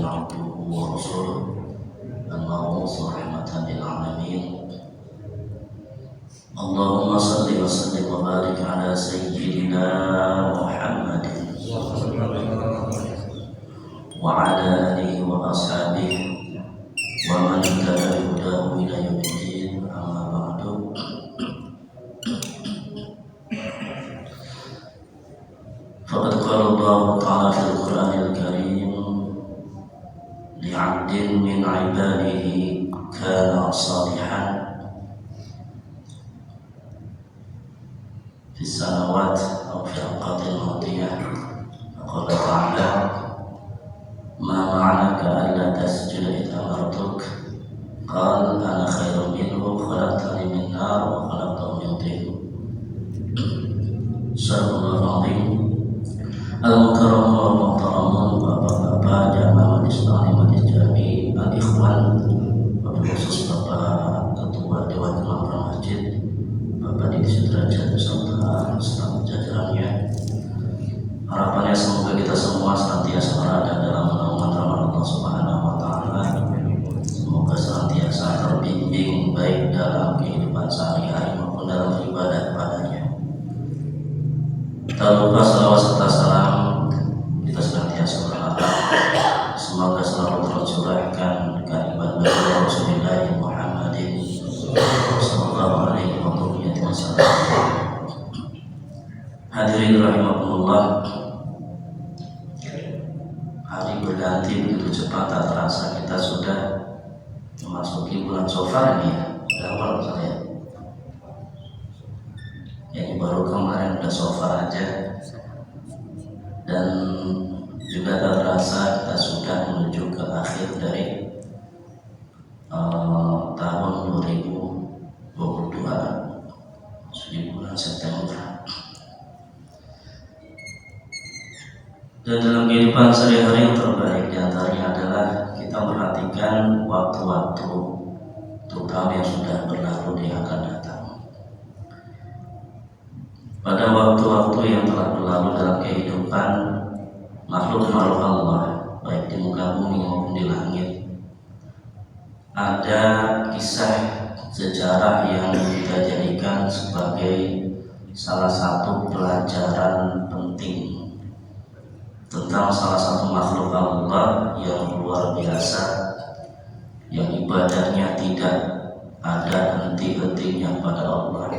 عبده ورسوله المبعوث رحمة للعالمين. اللهم صل وسلم وبارك على سيدنا محمد وعلى آله وأصحابه ومن اهتدى بهداه إلى يوم الدين. أما بعد، فقد قال الله تعالى في القرآن الكريم: لعبد من عباده كان صالحا في السنوات أو في الأوقات الماضية. فقال تعالى: ما معناك ألا تسجد إذ أمرتك؟ قال: أنا خير منه، خلقتني من نار وخلقته من طين. صدق الله العظيم. Al-Mukarramun wal-Muhtaramun, bapak-bapak, jamaah majelis taklim majelis jami, al-ikhwan, wabil khusus bapak ketua Dewan Imam Masjid, Bapak Didi Sudrajat beserta staf jajarannya. Harapannya semoga kita semua senantiasa berada dalam naungan rahmat Allah Subhanahu wa taala. Semoga senantiasa terbimbing baik dalam kehidupan sehari-hari maupun dalam ibadah kepadanya. Tak lupa salawat serta salam kita senantiasa berharap semoga selalu tercurahkan kehadiran Baginda Rasulullah Muhammadin sallallahu alaihi wasallam. Hadirin rahimakumullah, hari berganti begitu cepat, tak terasa kita sudah memasuki bulan Safar ini ya. Udah awal saya. Yang baru kemarin udah Safar aja, dan juga tak terasa kita sudah menuju ke akhir dari tahun 2022, di bulan September. Dan dalam kehidupan sehari-hari yang terbaik diantaranya adalah kita perhatikan waktu-waktu terutama yang sudah berlalu yang akan datang. Pada waktu-waktu yang telah berlalu dalam kehidupan makhluk-makhluk Allah, baik di muka bumi maupun di langit, ada kisah sejarah yang kita jadikan sebagai salah satu pelajaran penting tentang salah satu makhluk Allah yang luar biasa, yang ibadahnya tidak ada henti-hentinya pada Allah.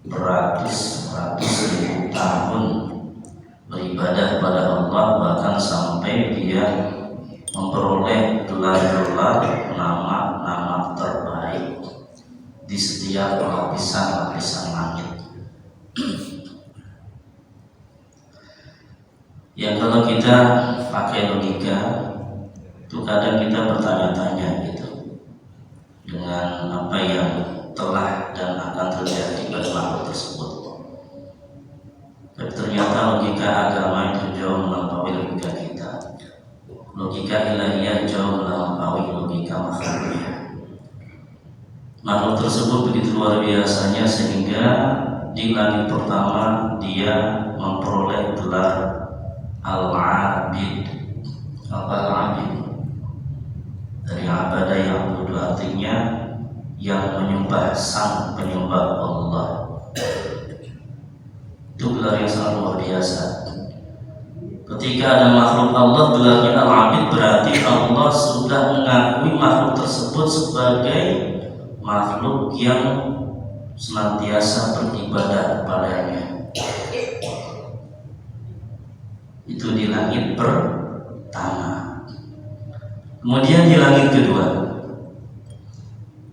Beratus-ratus ribu tahun beribadah pada Allah, bahkan sampai dia memperoleh gelar-gelar, nama-nama terbaik di setiap lapisan-lapisan langit. Yang kalau kita pakai logika, itu kadang kita bertanya-tanya gitu dengan apa yang telah dan akan terjadi pada makhluk tersebut. Tapi ternyata logika agama itu jauh melampaui logika kita. Logika ilahiyah jauh melampaui logika makhluknya. Makhluk tersebut begitu luar biasanya sehingga di langit pertama dia memperoleh gelar Al-Abid. Apa Al-Abid? Dari abadah yang kedua artinya yang menyembah, sang penyembah Allah. Itu gelar yang sangat luar biasa. Ketika ada makhluk Allah gelarnya Al-Abid, berarti Allah sudah mengakui makhluk tersebut sebagai makhluk yang senantiasa beribadah kepadanya. Itu di langit pertama. Kemudian di langit kedua,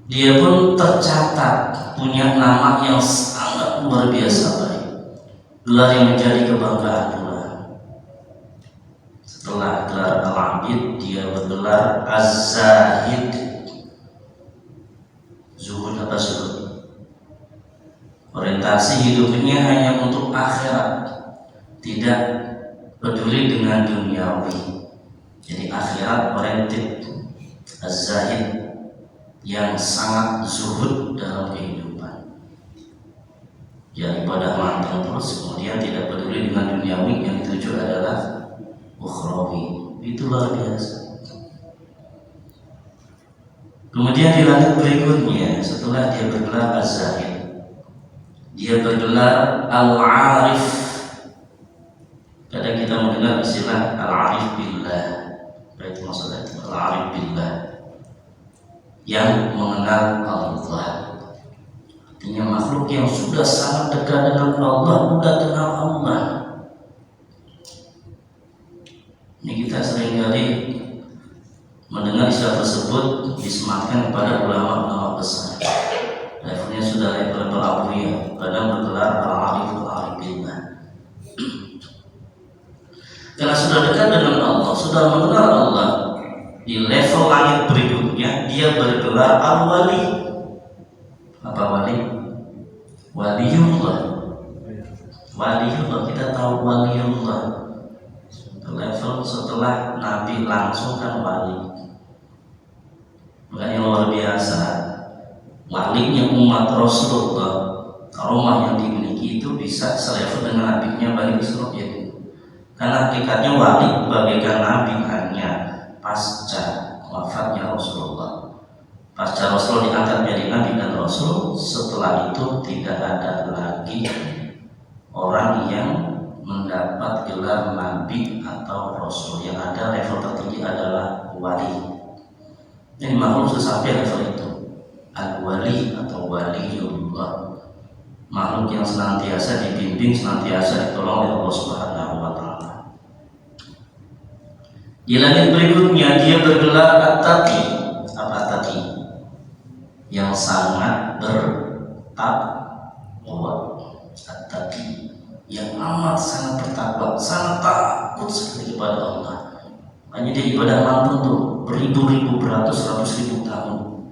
dia pun tercatat punya nama yang sangat luar biasa baik, gelar yang menjadi kebanggaan pula. Setelah gelar Al-Abid, dia bergelar Az-Zahid. Zuhud apa zuhud? Orientasi hidupnya hanya untuk akhirat, tidak peduli dengan duniawi. Jadi akhirat oriented. Az-Zahid yang sangat zuhud dalam kehidupan. Ya ibadah mantap terus, kemudian tidak peduli dengan duniawi, yang dituju adalah ukhrawi. itu luar biasa. Kemudian di langit berikutnya, setelah dia bergelar Az-Zahid, dia bergelar Al-Arif. Kadang kita mendengar istilah Al-Arif Billah, itu maksudnya Al-Arif Billah, yang mengenal Allah. Artinya makhluk yang sudah sangat dekat dengan Allah, sudah kenal Allah. Ini kita seringkali mendengar istilah tersebut disematkan kepada ulama-ulama besar. Levelnya sudah level Abuya, kadang bergelar Al-Arif Billah. Karena sudah dekat dengan Allah, sudah mengenal Allah, di level langit berikutnya dia bergelar Al-Wali. Apa wali? Waliullah. Waliullah, kita tahu waliullah. Level setelah Nabi langsung kan wali. Makanya luar biasa, walinya umat Rasulullah, karomah yang dimiliki itu bisa selevel dengan nabinya Bani Israil. Karena hakikatnya wali bagaikan nabi hanya pasca wafatnya Rasulullah. Pasca Rasul diangkat menjadi nabi dan rasul, setelah itu tidak ada lagi orang yang mendapat gelar nabi atau rasul. Yang ada level tertinggi adalah wali. Jadi makhluk sudah sampai level itu, al-wali atau waliullah, makhluk yang senantiasa dibimbing, senantiasa ditolong oleh Allah Subhanahu wa Ta'ala. Di langit berikutnya dia bergelar At-Taqi. Apa At-Taqi? Yang sangat bertakwa. At-Taqi yang amat sangat bertakwa, sangat takut sekali kepada Allah. Hanya dia ibadah langsung tuh beribu-ribu, beratus-ratus ribu tahun.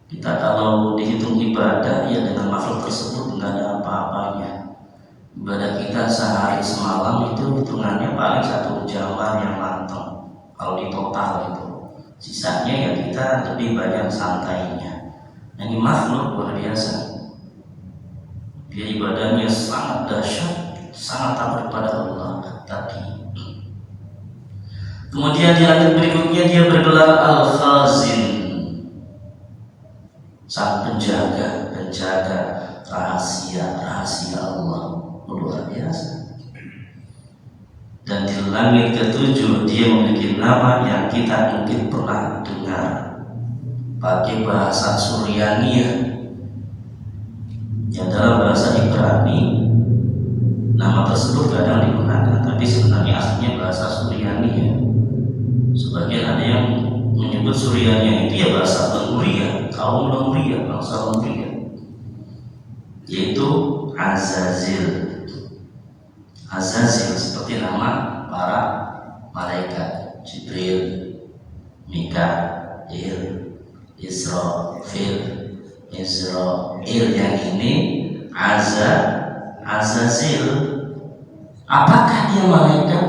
Kita kalau dihitung ibadah ya dengan makhluk tersebut nggak ada apa-apanya. Ibadah kita sehari semalam itu hitungannya paling 1 jaman yang lantang kalau di total itu. Sisanya ya kita lebih banyak santainya. Nah, ini makhluk luar biasa. Dia ibadahnya sangat dahsyat, sangat takut kepada Allah tadi. Kemudian di langit berikutnya dia bergelar Al-Khazin, sang penjaga rahasia Allah, luar biasa. Dan di langit ketujuh dia memiliki nama yang kita mungkin pernah dengar pakai bahasa Suryaniyah. Yang dalam bahasa Ibrani nama tersebut kadang digunakan, tapi sebenarnya aslinya bahasa Suryani ya. Sebagian ada yang menyebut Suryani itu ya bahasa Lemuria, kaum Lemuria, bangsa Lemuria, yaitu Azazil. Azazil seperti nama para malaikat, Jibril, Mikail, Israfil, yang ini Azazil. Apakah dia malaikat?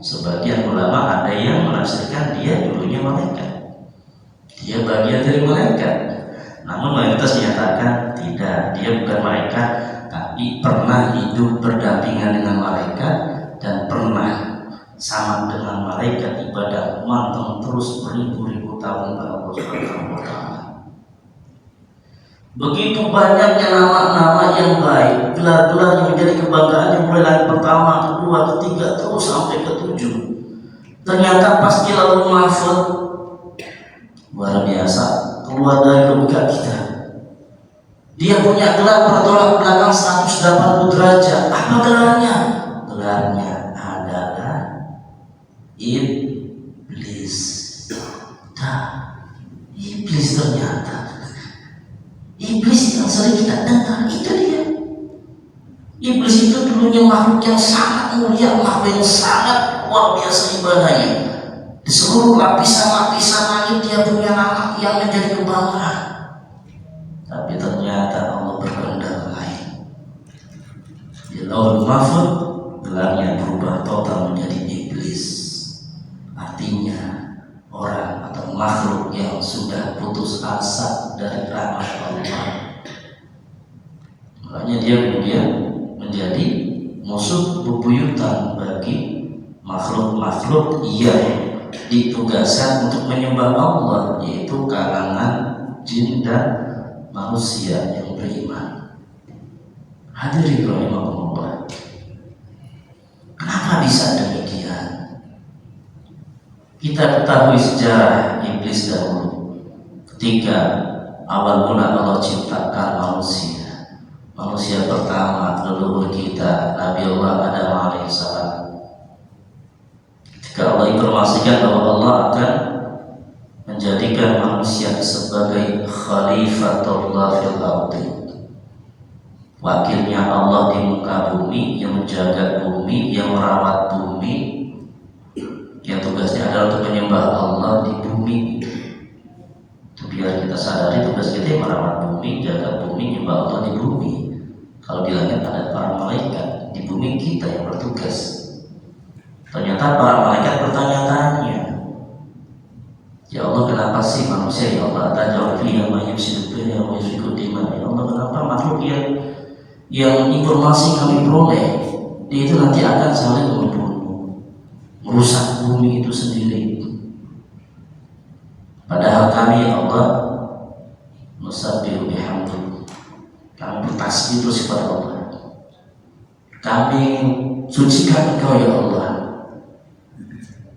Sebagian ulama ada yang menafsirkan dia dulunya malaikat, dia bagian dari malaikat. Namun mayoritas menyatakan tidak, dia bukan malaikat, tapi pernah hidup berdampingan dengan malaikat dan pernah sama dengan malaikat ibadah mantap terus beribu-ribu tahun pada Allah Subhanahu wa Ta'ala. Begitu banyaknya nama-nama yang baik, gelar-gelar yang menjadi kebanggaan yang mulai dari pertama, kedua, ketiga, terus sampai ke-7. Ternyata pas di Lauhul Mahfuz, luar biasa, keluar dari logika kita. Dia punya gelar bertolak belakang 180 derajat. Apa gelarnya? Gelarnya adalah Iblis. Iblis ternyata. Iblis yang sering kita dengar itu dia. Iblis itu dulunya makhluk yang sangat mulia, makhluk yang sangat luar biasa ibadahnya. Di seluruh lapisan-lapisan langit dia punya nama yang menjadi kebanggaan. Tapi ternyata Allah berkehendak lain. Di Lauhul Mahfuz gelarnya berubah total menjadi Iblis. Artinya orang atau makhluk yang sudah putus asa dari rahmat Allah. Makanya dia kemudian menjadi musuh bebuyutan bagi makhluk makhluk yang ditugaskan untuk menyembah Allah, yaitu kalangan jin dan manusia yang beriman. Hadirin rahimahumullah, kenapa bisa demikian? Kita ketahui sejarah iblis dahulu. Ketika awal mula Allah ciptakan manusia pertama leluhur kita Nabi Allah Adam alaihissalam, ketika Allah informasikan bahwa Allah akan menjadikan manusia sebagai khalifatullah fil ardi, wakilnya Allah di muka bumi, yang menjaga bumi, yang merawat bumi, yang tugasnya adalah untuk menyembah Allah di bumi. Itu biar kita sadari tugas kita yang merawat bumi, jaga bumi, menyembah Allah di bumi. Kalau di langit ada para malaikat, di bumi kita yang bertugas. Ternyata para malaikat bertanya-tanya, ya Allah, kenapa sih manusia, ya Allah, taj'al fiha ma yufsidu fiha wa yasfiku dima. Ya Allah, kenapa makhluk yang informasi kami peroleh dia itu nanti akan saling membunuh, merusak bumi itu sendiri. Padahal kami, ya Allah, nusabbihu bihamdi, kami bertasbih terus kepada Allah, kami sucikan Engkau ya Allah.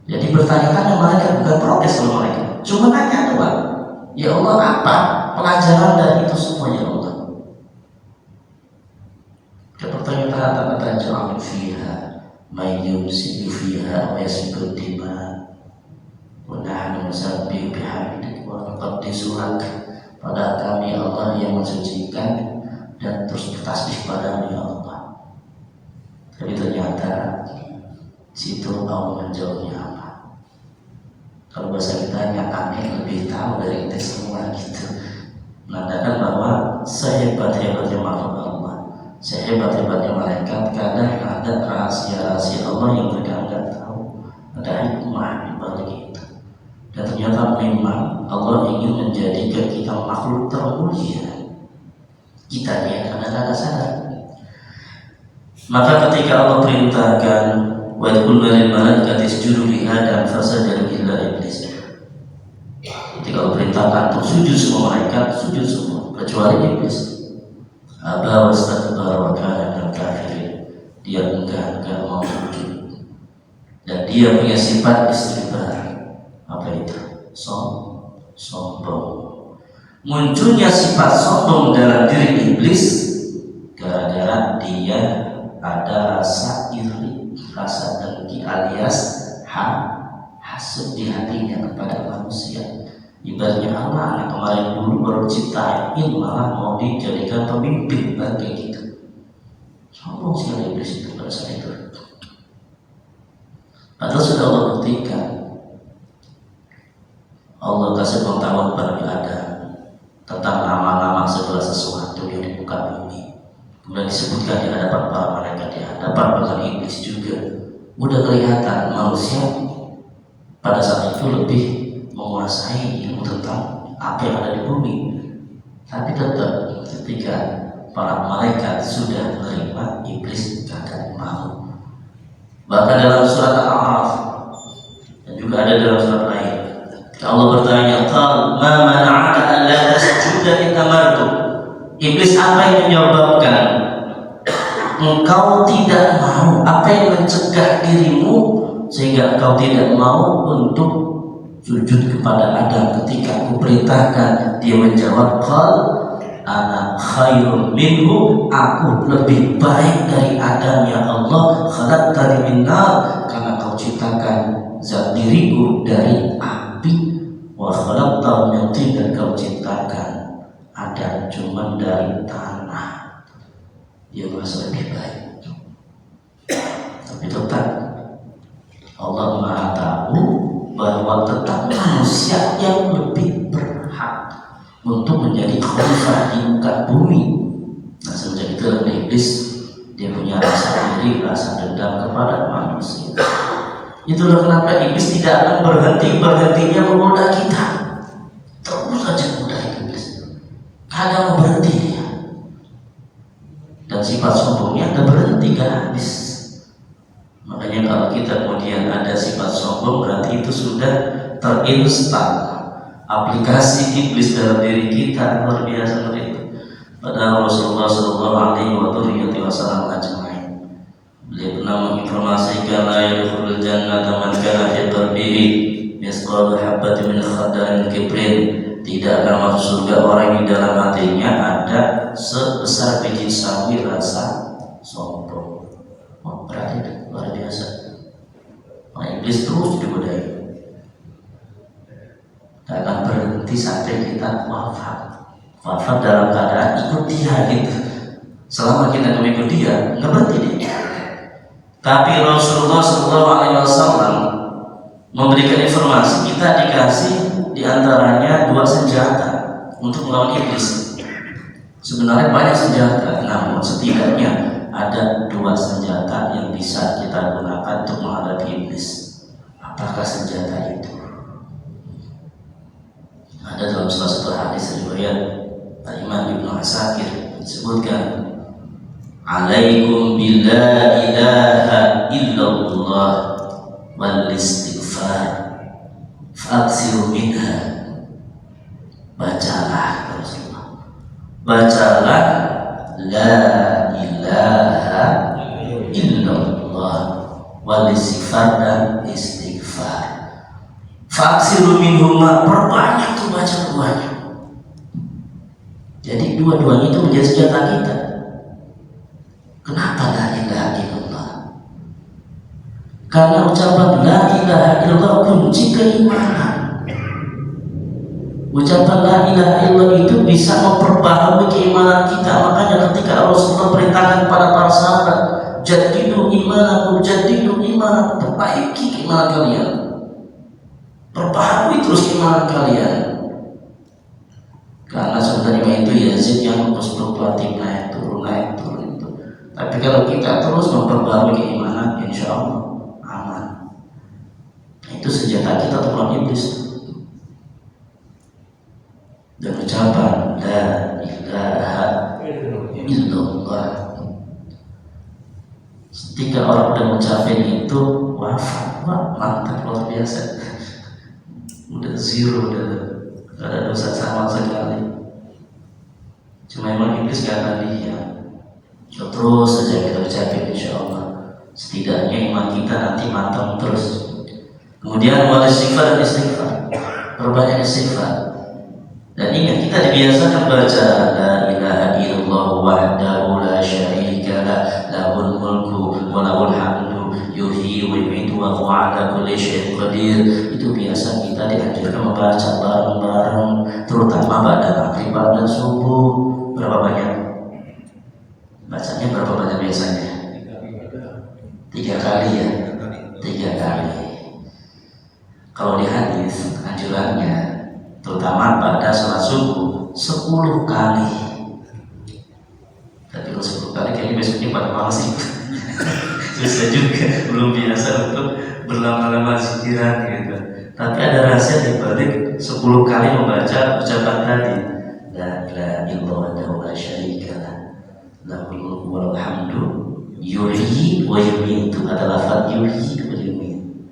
Jadi bertanya-tanya mereka, bukan protes sama mereka, cuma nanya doang, ya Allah, apa pelajaran dari itu semua ya Allah? Pertanyaan taj'al fiha may yufsidu fiha wa yasfiku dima wa nahnu nusabbihu bihamdika wa nuqaddisu lak. Pada kami Allah yang mensucikan dan terus bertasbih padamu ya Allah. Tapi ternyata situ Allah menjawabnya apa? Kalau bahasa kita kami lebih tahu dari kita semua gitu, menandakan bahwa sehebat-hebatnya makhluk Allah, sehebat-hebatnya malaikat, kadang ada rahasia-rahasia Allah yang mereka tidak tahu, ada hikmah di balik itu. Dan ternyata memang Allah ingin menjadikan kita makhluk termulia. Kita yang kadang-kadang sadar. Maka ketika Allah perintahkan wa qulna lil malaikati isjudu li Adam fasajadu illa iblis, ketika Allah perintahkan untuk sujud semua malaikat, sujud semua kecuali iblis. Aba wastakbara wa kana minal kafirin, dia enggak mau sujud dan dia punya sifat istikbar. Apa itu? Sombong. Munculnya sifat sombong dalam diri iblis gara-gara dia ada rasa iri, rasa dengki alias hasud di hatinya kepada manusia. Ibaratnya anak kemarin dulu baru ciptain, malah mau dijadikan pemimpin bagi kita. Sombong sekali iblis itu pada saat itu. Padahal sudah Allah buktikan. Allah kasih pengetahuan kepada Adam tentang nama-nama segala sesuatu yang di muka bumi. Kemudian disebutkan di hadapan para malaikat, di hadapan bahkan iblis juga. Udah kelihatan manusia pada saat itu lebih menguasai ilmu tentang apa yang ada di bumi. Tapi tetap ketika para malaikat sudah menerima, iblis tidak mau. Bahkan dalam surat Al-A'raf dan juga ada dalam surat lain, Allah bertanya, "Qal ma mana'aka an la tasjuda idh amartu?" Iblis, apa yang menyebabkan engkau tidak mau? Apa yang mencegah dirimu sehingga engkau tidak mau untuk sujud kepada Adam ketika aku perintahkan? Dia menjawab, qal ana khairun minhu, aku lebih baik dari Adam ya Allah, khalaqtani min nar, karena kau ciptakan zat diriku dari api, wa khalaqtahu min tin, dan kau ciptakan Adam cuma dari tanah. Dia merasa lebih baik. Tapi tetap Allah Maha tahu bahwa tetap manusia yang lebih berhak untuk menjadi khalifah di muka bumi. Nah, sejak itu iblis dia punya rasa iri, rasa dendam kepada manusia. Itulah kenapa iblis tidak akan berhentinya menggoda kita. Terus saja goda iblis, kagak mau berhenti dia. Dan sifat sombongnya ada berhenti, gak habis. Makanya kalau kita kemudian ada sifat sombong, berarti itu sudah terinstal aplikasi iblis dalam diri kita, luar biasa itu. Padahal Rasulullah Shallallahu Alaihi Wasallam ajmain, beliau pernah menginformasikan la yadkhulul jannata man kana fi qalbihi misqalu habatin min khardalin kibrin, tidak akan masuk surga orang yang di dalam hatinya ada sebesar biji sawi rasa sombong. Oh, berarti luar biasa. Iblis terus digodai, tak akan berhenti sampai kita wafat dalam keadaan ikut dia gitu. Selama kita mengikut dia, nggak berhenti dia. Tapi Rasulullah SAW memberikan informasi, kita dikasih diantaranya 2 senjata untuk melawan iblis. Sebenarnya banyak senjata, namun setidaknya ada 2 senjata yang bisa kita gunakan untuk menghadapi iblis. Apakah senjata itu? Ada dalam salah satu hadis riwayat Imam Ibnu Asakir disebutkan, alaikum bila ilaha illallah wal istighfar fa'aksiru minha. Bacalah Rasulullah, bacalah la ilaha illallah wal istighfar dan istighfar. Fa'aksiru minhuma, perbanyak tuh baca duanya. Jadi dua-duanya itu menjadi senjata kita. Kenapa la ilaha illallah? Karena ucapan la ilaha illallah kunci keimanan. Ucapan la ilaha illallah itu bisa memperbaharui keimanan kita. Makanya ketika Rasulullah perintahkan kepada para sahabat, jadidu imanakum, perbaiki keimanan kalian, perbaharui terus keimanan kalian. Karena sebenarnya itu Yazid yang terus fluktuatif, naik turun itu. Tapi kalau kita terus memperbarui keimanan, insya Allah aman. Itu senjata kita untuk melawan iblis. Dan ucapan la ilaha illallah, ketika orang udah mengucapkan itu, wafat, mantap, luar biasa. Udah zero, udah gak ada dosa sama sekali. Cuma emang iblis gak akan lihat. Terus saja kita ucapin, insya Allah setidaknya iman kita nanti mantap terus. Kemudian wal istighfar dan istighfar, perbanyak istighfar. Dan ingat, kita dibiasakan baca la ilaha illallah wahdahu la syarika lah, lahul mulku wa lahul hamdu yuhyi wa yumiitu wa huwa ala kulli syai'in qadir. Itu biasa kita dianjurkan membaca bareng-bareng, terutama pada maghrib dan subuh. Berapa banyak? Bacanya berapa banyak biasanya? 3 kali ya? 3 kali. Kalau di hadis anjurannya terutama pada sholat subuh 10 kali. Tapi kalau 10 kali kayaknya besoknya pada malas itu. Susah juga, belum biasa untuk berlama-lama zikiran gitu. Tapi ada rahasia di balik 10 kali membaca ucapan tadi, la ilaha illallah wa la syarika lah, lahul mulku wa lahul hamdu yuhyi wa yumiitu. Ada lafaz yuhyi wa yumiitu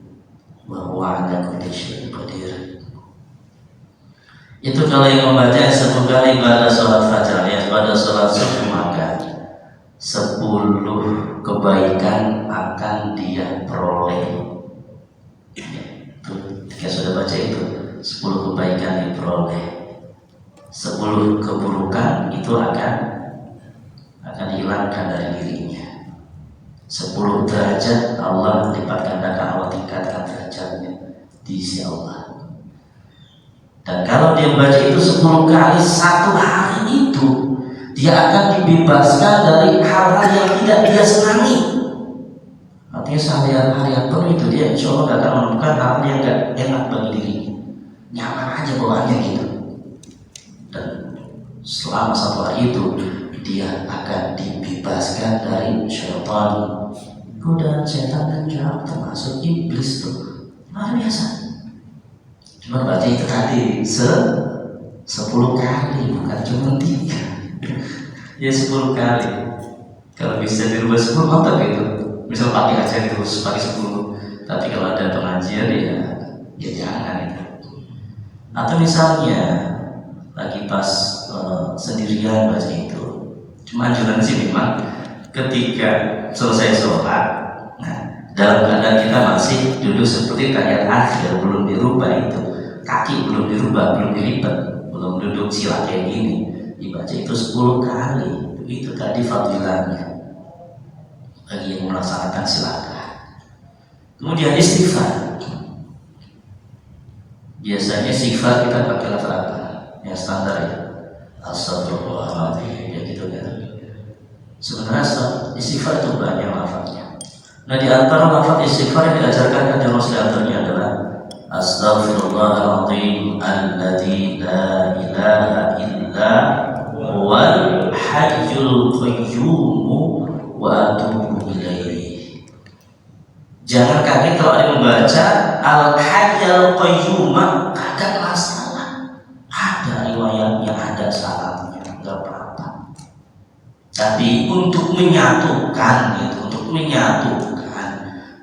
wa huwa ala kulli syai'in qadir. Itu kalau yang membaca 10 kali pada sholat fajar, ya pada sholat subuh, maka 10 kebaikan akan dia peroleh. Ketika sudah baca itu 10 kebaikan diperoleh, 10 keburukan itu akan dihilangkan dari dirinya. 10 derajat Allah lipat gandakan, Allah tingkatkan derajatnya di sisi Allah. Dan kalau dia baca itu 10 kali, 1 hari itu dia akan dibebaskan dari hal-hal yang tidak dia senangi. Artinya seharian-harian penuh itu dia insya Allah gak akan menemukan hal yang gak enak bagi dirinya. Nyaman aja bawaannya gitu. Dan selama 1 hari itu dia akan dibebaskan dari syaitan. Godaan setan dan jahat termasuk iblis tuh luar biasa. Cuma berarti itu tadi 10 kali, bukan cuma 3. Ya 10 kali. Kalau bisa dirubah 10 mantap itu. Misal pagi aja terus pagi 10, tapi kalau ada pengajian ya jangan itu. Atau misalnya lagi pas sendirian baca itu, cuma anjuran sih memang ketika selesai sholat, nah dalam keadaan kita masih duduk seperti tahiyat akhir, belum dirubah itu, kaki belum dirubah, belum dilipat, belum duduk sila kayak gini, dibaca itu 10 kali. Itu tadi fadilahnya bagi yang melaksanakan, silakan. Kemudian istighfar. Biasanya istighfar kita pakai lafaz apa? Yang standar ya, astagfirullahaladzim, ya gitu kan. Sebenarnya istighfar itu banyak lafaznya. Nah di antara lafaz istighfar yang diajarkan kan Rasul antaranya adalah astagfirullahaladzim alladzi la ilaha illa huwal hayyul qayyum wa atubu ilaihi. Jangan kaget kalau ada membaca al-hayyul qayyum, kagak masalah. Ada riwayatnya, ada syaratnya, enggak apa-apa. Tapi untuk menyatukan itu, untuk menyatukan,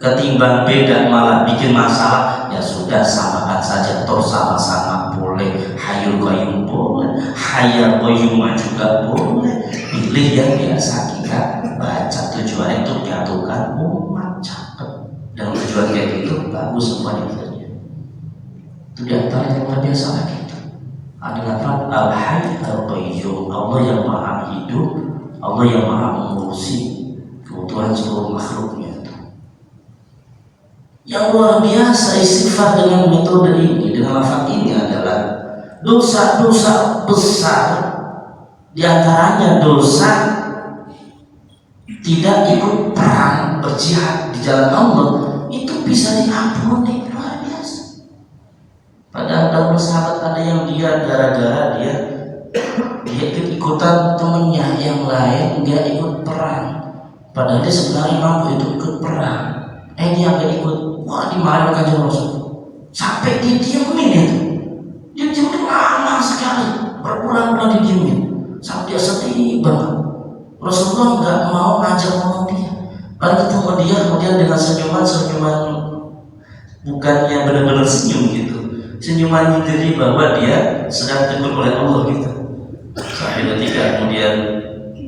ketimbang beda malah bikin masalah, ya sudah samakan saja, toh sama-sama boleh. Hayyul qayyum boleh, hayyul qayyum juga boleh. Pilih yang biasa kita baca, tujuannya untuk menyatukan umat. Cakep. Dan tujuan kayak gitu bagus semuanya saja. Itu diantara yang luar biasa lagi itu adalah al-hayy al-qayyum, Allah yang maha hidup, Allah yang maha mengurusi kebutuhan seluruh makhluknya. Yang luar biasa istighfar dengan metode ini, dengan lafaz ini adalah dosa-dosa besar, diantaranya dosa tidak ikut perang berjihad di jalan Allah, itu bisa diampuni, luar biasa. Padahal dahulu sahabat ada yang dia gara-gara dia ikut-ikutan temennya yang lain nggak ikut perang, padahal dia sebenarnya mampu itu ikut perang. Dia nggak ikut, wah dimarahin Kanjeng Rasul, sampai didiemin itu. Dia diemin lama sekali, berbulan-bulan didiemin, sampai dia sedih banget. Rasulullah nggak mau ngajak ngomong dia. Baru ketemu dia, kemudian dengan senyuman bukannya benar-benar senyum gitu, senyuman nyindiri bahwa dia sedang ditegur oleh Allah gitu. Sampai ketika kemudian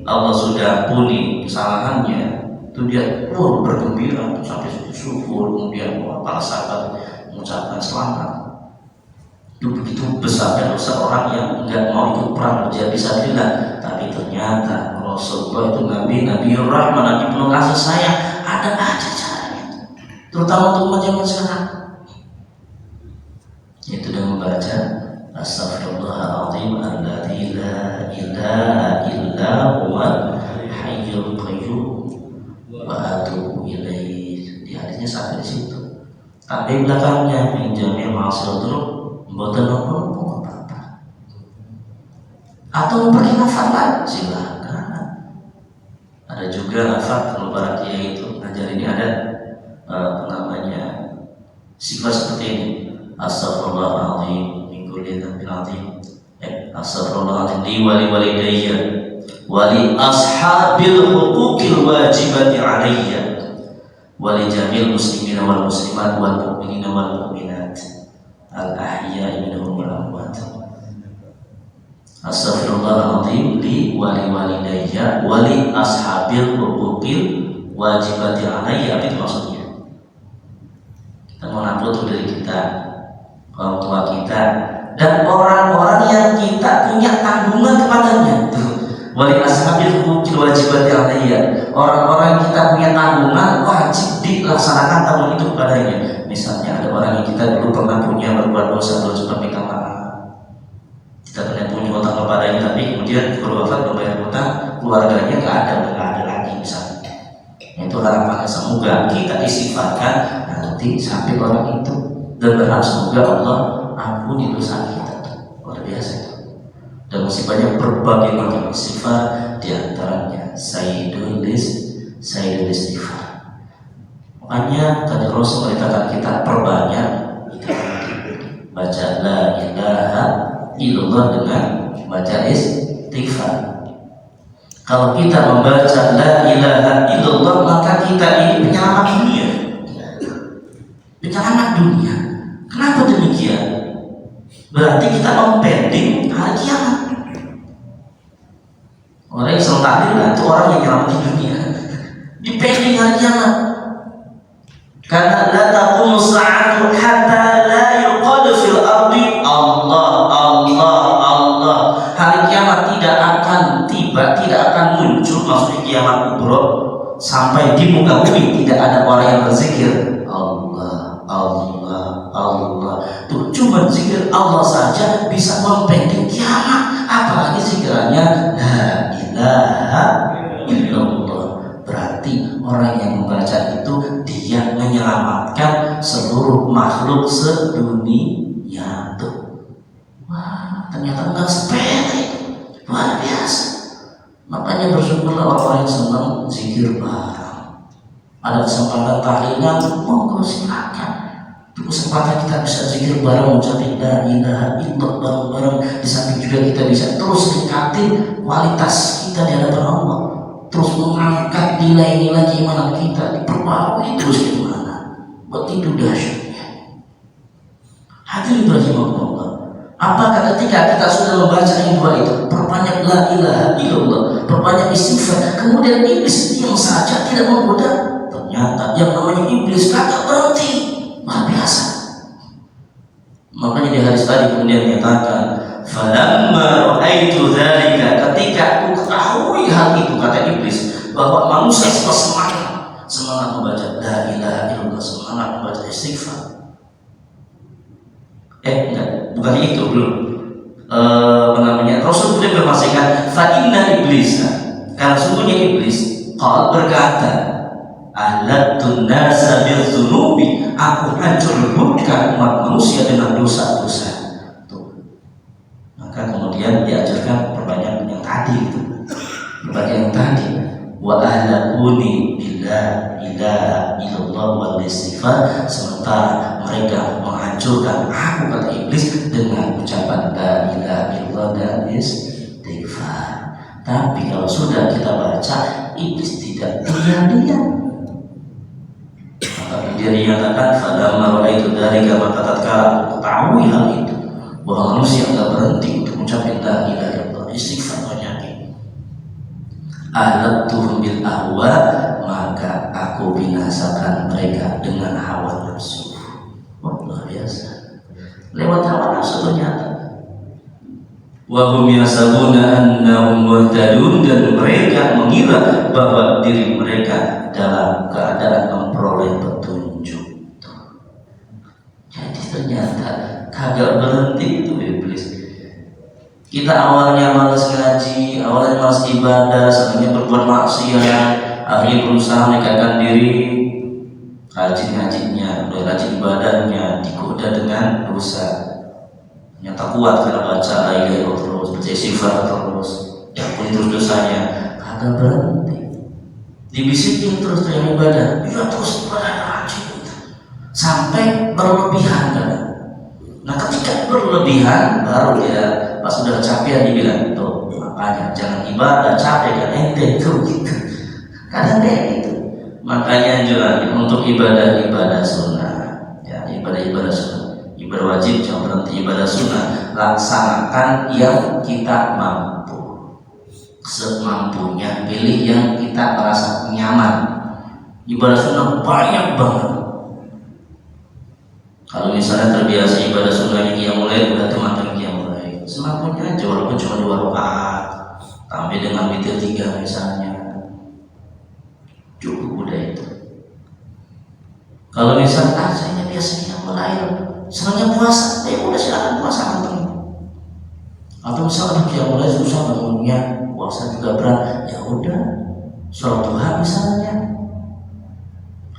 Allah sudah ampuni kesalahannya, itu dia bergembira sampai syukur, kemudian para sahabat mengucapkan selamat. Itu begitu besarnya dosa orang yang nggak mau ikut perang berjihad fisabilillah, tapi ternyata Rasulullah itu Nabi Rahman, Nabi penuh kasih sayang. Ada aja caranya, terutama untuk umat zaman sekarang, yaitu dengan membaca astagfirullahaladzim alladzi la ilaha illa huwal hayyul qayyum wa atubu ilaihi. Di hadisnya sampai di situ. Tapi belakangnya pinjamnya maksudul mboten apa-apa. Atau pakai lafaz lain silakan. Ada juga lafaz kalau para kiai itu ngajar ini ada namanya sifat seperti ini. Astaghfirullahaladzim min kulli dzambin adzim. Astaghfirullahaladzim li wa li walidayya wa li ashabil huquqil wajibati alayya wa li jamil muslimina wal muslimat wal mu'minina wal mu'minat al-ahya'i minhum wal amwat. Astaghfirullahaladzim li wa li walidayya wa li ashabil huquqil wajibati alayya. Apa itu maksudnya? Kita mau nampul dari kita, orang tua kita, dan orang-orang yang kita punya tanggungan kepadanya. Wali ashabil huquqil wajibati alayya, orang-orang yang kita punya tanggungan wajib dilaksanakan tanggungan itu kepadanya. Misalnya ada orang yang kita dulu pernah punya berbuat dosa, terus minta maaf, kita pernah punya utang kepadanya, tapi kemudian berwafat membayar utang, keluarganya nggak ada lagi misalnya. Itu harapannya semoga kita istighfarkan nanti sampai orang itu, dan berharap semoga Allah ampuni dosa kita. Luar biasa itu. Dan masih banyak berbagai macam istighfar, diantaranya Sayyidul Istighfar. Makanya tadi Rasul merintahkan kita perbanyak baca la ilaha illallah dengan baca istighfar. Kalau kita membaca la ilaha illallah, maka kita ini penyelamat dunia. Penyelamat dunia. Kenapa demikian? Berarti kita mempending hari kiamat. Orang yang selama itu orang yang nyelamatin dunia. Dipending hari kiamat. Karena la taqumu sa'atu hatta la yuqadu fil ardi Allah, Allah, Allah. Hari kiamat tidak akan tiba, tidak akan muncul, maksudnya kiamat kubro, sampai di muka bumi tidak ada orang yang berzikir Allah, Allah, Allah. Tuh cuma zikir Allah saja bisa mempending kiamat, apalagi zikirannya la ilaha illallah. Berarti orang yang membaca itu dia menyelamatkan seluruh makhluk sedunia tuh. Wah, ternyata enggak sepele, luar biasa. Makanya bersyukurlah orang yang senang zikir bareng. Ada kesempatan tahlilan, monggo silakan. Itu kesempatan kita bisa zikir bareng, mengucapkan la ilaha illallah bareng-bareng. Di samping juga kita bisa terus meningkatin kualitas kita di hadapan Allah. Terus mengangkat nilai-nilai keimanan kita, diperbarui terus gimana? Begitu dahsyatnya. Hadirin rahimahullah. Apakah ketika kita sudah membaca yang dua itu, perbanyak la ilaha illallah, perbanyak istighfar, kemudian iblis diam saja tidak menggoda? Ternyata yang namanya iblis kagak berhenti, luar biasa. Makanya di hadis tadi kemudian menyatakan, falamma ra'aitu dzalika, ketika aku ketahui hal itu, kata iblis, bahwa manusia semangat membaca la ilaha illallah, semangat membaca istighfar. Enggak, bukan itu belum. Rasul kemudian berpastikan, fa inna iblis, karena sungguhnya iblis berkata, ahlakun nasa bil-dzunubi, aku hancurkan umat manusia dengan dosa-dosa. Maka kemudian diajarkan perbanyak yang tadi itu, perbanyak yang tadi. Wa ahlakuni billah ilaha illallah wal istighfar, sementara mereka menghancurkan aku, kata iblis, dengan ucapan la ilaha illallah dan istighfar. Tapi kalau sudah kita baca, iblis tidak diam-diam. Maka dia dinyatakan falamma ra'aitu dzalika, maka tatkala aku ketahui hal itu, bahwa manusia tidak berhenti untuk mengucapkan la ilaha illallah, istighfar banyakin. Ahlaktuhum bil ahwa, maka aku binasakan mereka dengan hawa nafsu. Luar biasa. Lewat hawa nafsu ternyata. Wa hum yasabuna annahum muhtadun, dan mereka mengira bahwa diri mereka dalam keadaan memperoleh petunjuk. Jadi ternyata kagak berhenti itu iblis. Kita awalnya malas ngaji, awalnya malas ibadah, sebenarnya berbuat maksiat, akhirnya berusaha mendekatkan diri, rajin ngajinya, udah rajin ibadahnya, digoda dengan dosa. Ternyata kuat karena baca la ilaha illallah terus, baca istighfar terus, diampuni terus dosanya, kagak berhenti. Dibisikin terus dalam ibadah, ya terus ibadah rajin, sampai berlebihan kan. Nah ketika berlebihan, baru dia pas sudah kecapean dibilang, tuh makanya jangan ibadah capek kan ente tuh gitu. Kadang kayak gitu. Makanya anjuran untuk ibadah sunnah, ya ibadah sunnah, ibadah wajib jangan berhenti, ibadah sunnah laksanakan yang kita mampu, semampunya, pilih yang kita merasa nyaman. Ibadah sunnah banyak banget. Kalau misalnya terbiasa ibadah sunnah yang mulai, udah teman-teman semampunya aja, walaupun cuma 2 rakaat, tambah dengan witir 3 misalnya, cukup udah itu. Kalau misalnya saya biasanya mulai senangnya puasa, ya udah silakan puasa teman. Atau misalnya dia mulai susah bangunnya, puasa juga berat, ya udah sholat duha misalnya.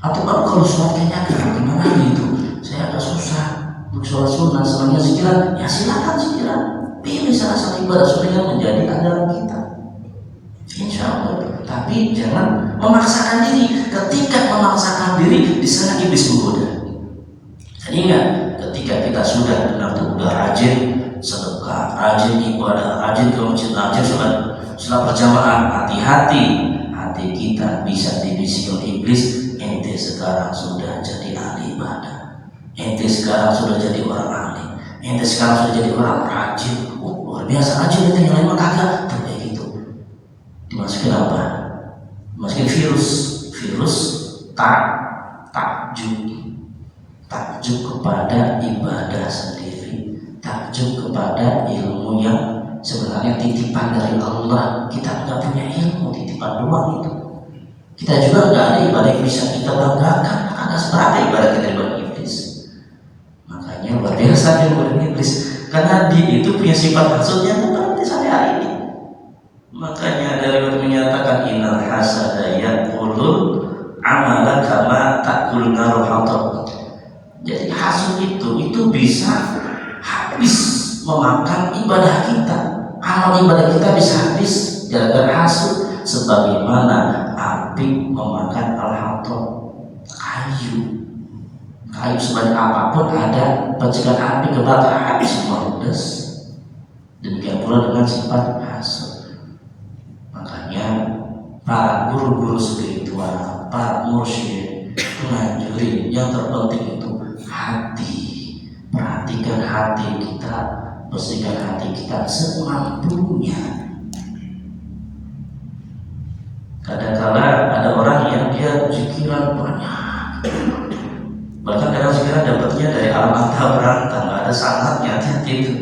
Atau kalau sholat kayaknya gimana gitu, saya agak susah untuk sholat sunnah, senangnya zikiran, ya silakan zikiran. Pilih salah satu ibadah sunnah yang menjadi andalan kita, insya Allah. Tapi jangan memaksakan diri. Ketika memaksakan diri, di sana iblis menggoda. Dan ingat, ketika kita sudah benar-benar rajin sedekah, rajin ibadah, rajin ke masjid, rajin sholat, sholat berjamaah, hati-hati, hati kita bisa dibisiki oleh iblis. Ente sekarang sudah jadi ahli ibadah, ente sekarang sudah jadi orang ahli, ente sekarang sudah jadi orang rajin. Luar biasa rajin, ente yang lain mah kagak. Tuh kayak gitu. Dimasukin apa? Dimasukin virus takjub kepada ibadah sendiri, takjub kepada ilmu yang sebenarnya titipan dari Allah. Kita nggak punya ilmu, titipan doang itu. Kita juga nggak ada ibadah yang bisa kita banggakan, ada seberapa ibadah kita dibanding iblis. Makanya luar biasa dia dibanding iblis, karena dia itu punya sifat maksudnya itu berarti sampai hari ini. Makanya dari menyatakan innal hasada yaqulul amala kama takul naru hatab. Jadi hasud itu bisa habis memakan ibadah kita. Amal ibadah kita bisa habis gara-gara hasud, sebagaimana api memakan al-hatab, kayu sebanyak apapun ada pencegahan api kebakar habis semua ludes. Demikian pula dengan sifat hasud. Makanya para guru-guru spiritual, para mursyid menganjuri yang terpenting itu hati. Perhatikan hati kita, bersihkan hati kita semampunya. Kadang-kala ada orang yang dia zikiran banyak, bahkan kadang zikiran dapatnya dari alam anta berantah, nggak ada sanatnya. Hati-hati itu,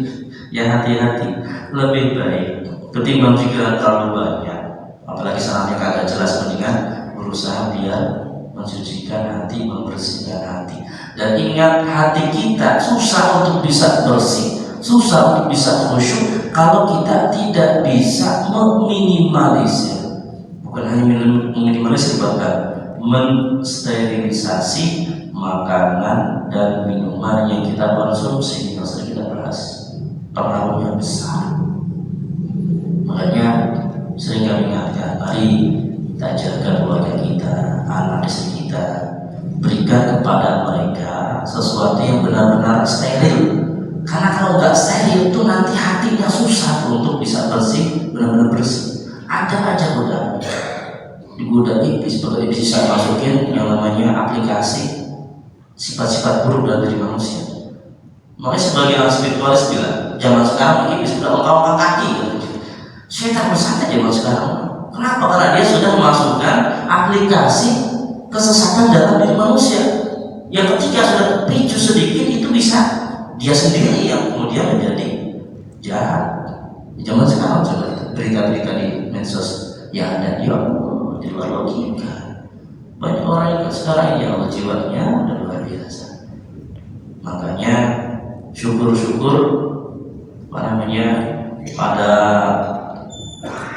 ya hati-hati. Lebih baik ketimbang zikiran terlalu banyak, apalagi sanatnya kagak jelas, mendingan berusaha biar mensucikan hati, membersihkan hati. Dan ingat, hati kita susah untuk bisa bersih, susah untuk bisa khusyuk kalau kita tidak bisa meminimalisir. Bukan hanya meminimalisir, bahkan mensterilisasi makanan dan minuman yang kita konsumsi. Yang sering kita bahas, pengaruhnya besar. Makanya sering kami ingatkan, mari kita jaga keluarga kita, anak istri kita, berikan kepada mereka sesuatu yang benar-benar steril. Karena kalau nggak steril itu nanti hatinya susah untuk bisa bersih, benar-benar bersih. Ada aja godaan, digoda iblis, bahkan iblis bisa masukin yang namanya aplikasi sifat-sifat buruk dalam diri manusia. Makanya sebagian orang spiritualis bilang, zaman sekarang iblis sudah ongkang kaki. Syaitan bersatu zaman sekarang. Kenapa? Karena dia sudah memasukkan aplikasi kesesatan dalam diri manusia, yang ketika sudah terpicu sedikit itu bisa dia sendiri yang kemudian menjadi jahat. Zaman sekarang coba itu berita-berita di medsos yang ada di luar logika. Banyak orang yang sekarang yang jiwanya udah luar biasa. Makanya syukur-syukur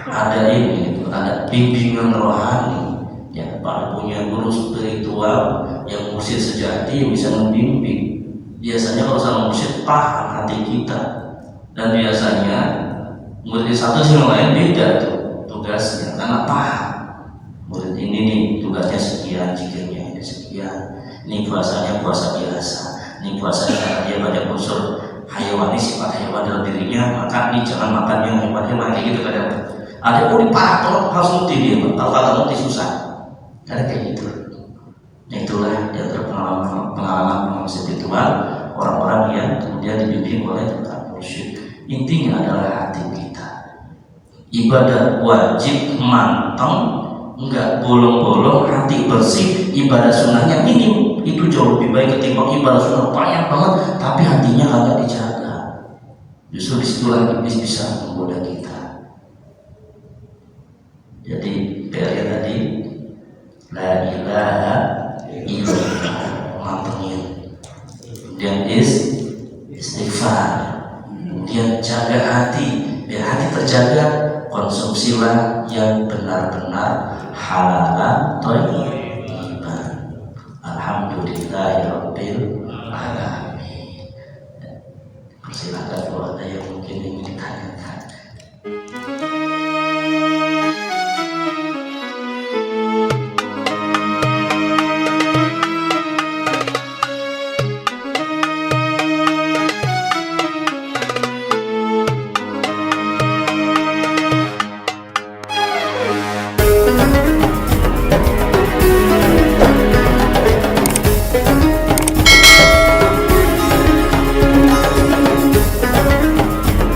ada ini, ada bimbingan rohani, ya, para punya guru spiritual yang mursyid sejati yang bisa membimbing. Biasanya kalau sama mursyid paham hati kita, dan biasanya murid satu sama lain beda tuh tugasnya, karena paham murid ini nih tugasnya sekian, zikirnya ini sekian, ini puasanya puasa biasa, ini puasanya karena dia banyak unsur hayawani, sifat hewan dalam dirinya, maka ini jangan makan yang hewan-hewan gitu. Kadang ada pun dipatok harus ngerti dia, kalau kata ngerti susah, ada kayak gitu. Itulah di antara pengalaman spiritual orang-orang yang kemudian dibimbing oleh para mursyid. Intinya adalah hati kita. Ibadah wajib manteng, enggak bolong-bolong, hati bersih. Ibadah sunnahnya minim, itu jauh lebih baik ketimbang ibadah sunnah banyak banget tapi hatinya kagak dijaga. Justru disitulah iblis bisa menggoda kita. Jadi PR-nya tadi, la ilaha illallah, mantengin. Kemudian istighfar. Kemudian jaga hati, biar hati terjaga. Konsumsilah yang benar-benar halal, thayyiban. Alhamdulillahirabbil alamin. Silakan kalau ada yang mungkin ingin ditanyakan.